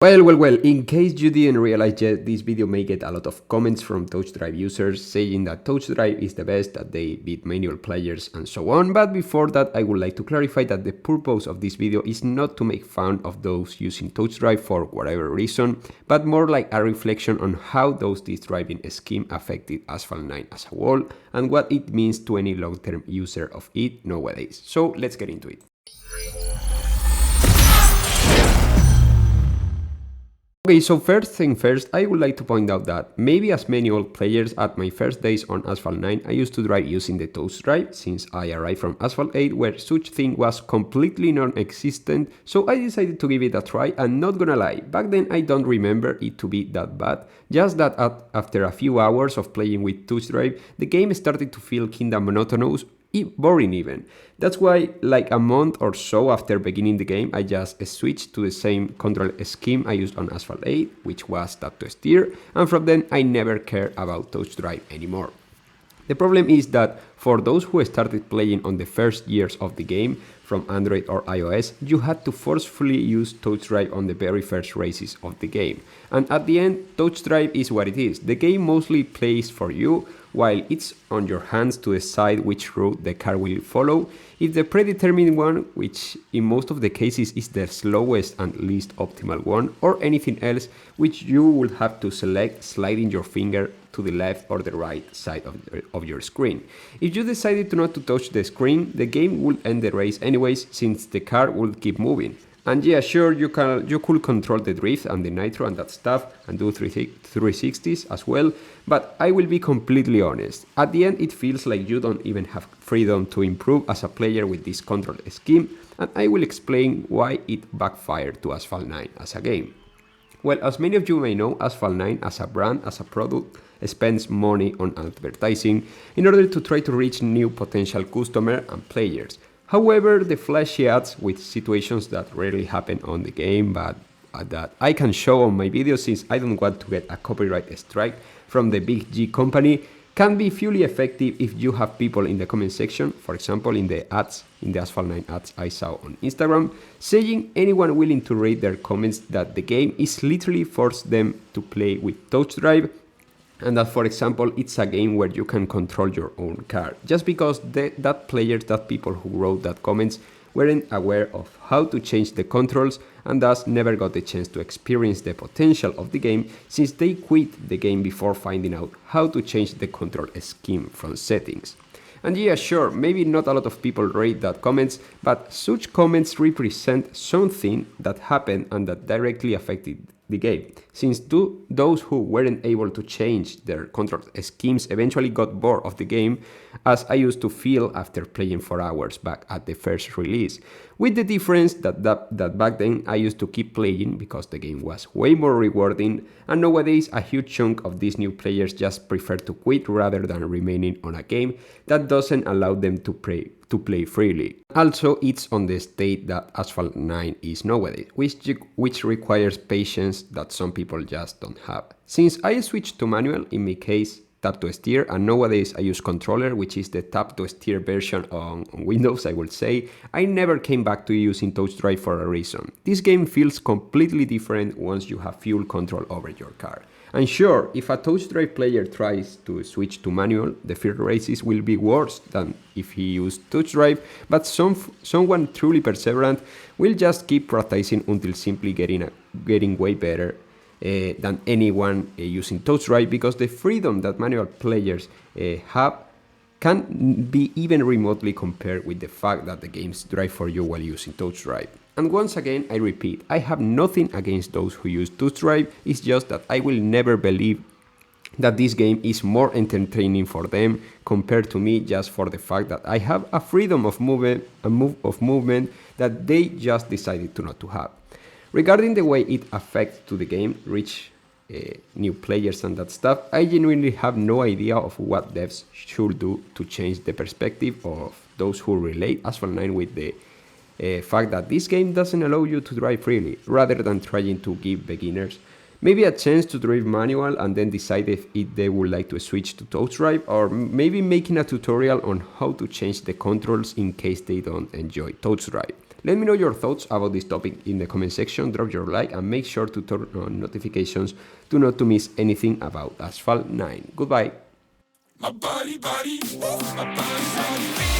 Well, in case you didn't realize yet, this video may get a lot of comments from Touch Drive users saying that Touch Drive is the best, that they beat manual players and so on, but before that I would like to clarify that the purpose of this video is not to make fun of those using Touch Drive for whatever reason, but more like a reflection on how those disk driving scheme affected Asphalt 9 as a whole and what it means to any long-term user of it nowadays. So let's get into it. Okay, so first thing first, I would like to point out that maybe as many old players at my first days on Asphalt 9, I used to drive using the Touch Drive since I arrived from Asphalt 8 where such thing was completely non-existent, so I decided to give it a try and not gonna lie, back then I don't remember it to be that bad, just that after a few hours of playing with Touch Drive, the game started to feel kinda monotonous, boring even. That's why like a month or so after beginning the game I just switched to the same control scheme I used on Asphalt 8, which was tap to steer, and from then I never cared about Touch Drive anymore. The problem is that for those who started playing on the first years of the game from Android or iOS, you had to forcefully use Touch Drive on the very first races of the game. And at the end, Touch Drive is what it is. The game mostly plays for you, while it's on your hands to decide which route the car will follow. If the predetermined one, which in most of the cases is the slowest and least optimal one, or anything else which you will have to select sliding your finger to the left or the right side of your screen. If you decided to not to touch the screen, the game will end the race anyways since the car will keep moving. And yeah, sure, you could control the drift and the nitro and that stuff and do 360s as well, but I will be completely honest. At the end, it feels like you don't even have freedom to improve as a player with this control scheme, and I will explain why it backfired to Asphalt 9 as a game. Well, as many of you may know, Asphalt 9 as a brand, as a product, spends money on advertising in order to try to reach new potential customers and players. However, the flashy ads with situations that rarely happen on the game, but that I can show on my videos since I don't want to get a copyright strike from the big G company, can be fully effective if you have people in the comment section, for example in the ads, in the Asphalt 9 ads I saw on Instagram, saying anyone willing to read their comments that the game is literally forced them to play with Touch Drive, and that, for example, it's a game where you can control your own car, just because that people who wrote that comments weren't aware of how to change the controls and thus never got the chance to experience the potential of the game since they quit the game before finding out how to change the control scheme from settings. And yeah, sure, maybe not a lot of people read that comments, but such comments represent something that happened and that directly affected the game, since those who weren't able to change their control schemes eventually got bored of the game, as I used to feel after playing for hours back at the first release, with the difference that back then I used to keep playing because the game was way more rewarding, and nowadays a huge chunk of these new players just prefer to quit rather than remaining on a game that doesn't allow them to play freely. Also, it's on the state that Asphalt 9 is nowadays, which requires patience that some people just don't have. Since I switched to manual, in my case tap to steer, and nowadays I use controller, which is the tap to steer version on Windows, I will say, I never came back to using Touch Drive for a reason. This game feels completely different once you have full control over your car. And sure, if a Touch Drive player tries to switch to manual, the first races will be worse than if he used Touch Drive, but someone truly perseverant will just keep practicing until simply getting way better than anyone using Touch Drive, because the freedom that manual players have can be even remotely compared with the fact that the games drive for you while using Touch Drive. And once again, I repeat, I have nothing against those who use Touch Drive, it's just that I will never believe that this game is more entertaining for them compared to me, just for the fact that I have a freedom of movement that they just decided to not to have. Regarding the way it affects to the game, reach new players and that stuff, I genuinely have no idea of what devs should do to change the perspective of those who relate Asphalt 9 with the fact that this game doesn't allow you to drive freely, rather than trying to give beginners maybe a chance to drive manual and then decide if they would like to switch to Touch Drive, or maybe making a tutorial on how to change the controls in case they don't enjoy Touch Drive. Let me know your thoughts about this topic in the comment section, drop your like and make sure to turn on notifications to not to miss anything about Asphalt 9. Goodbye! My body, body, my body, body.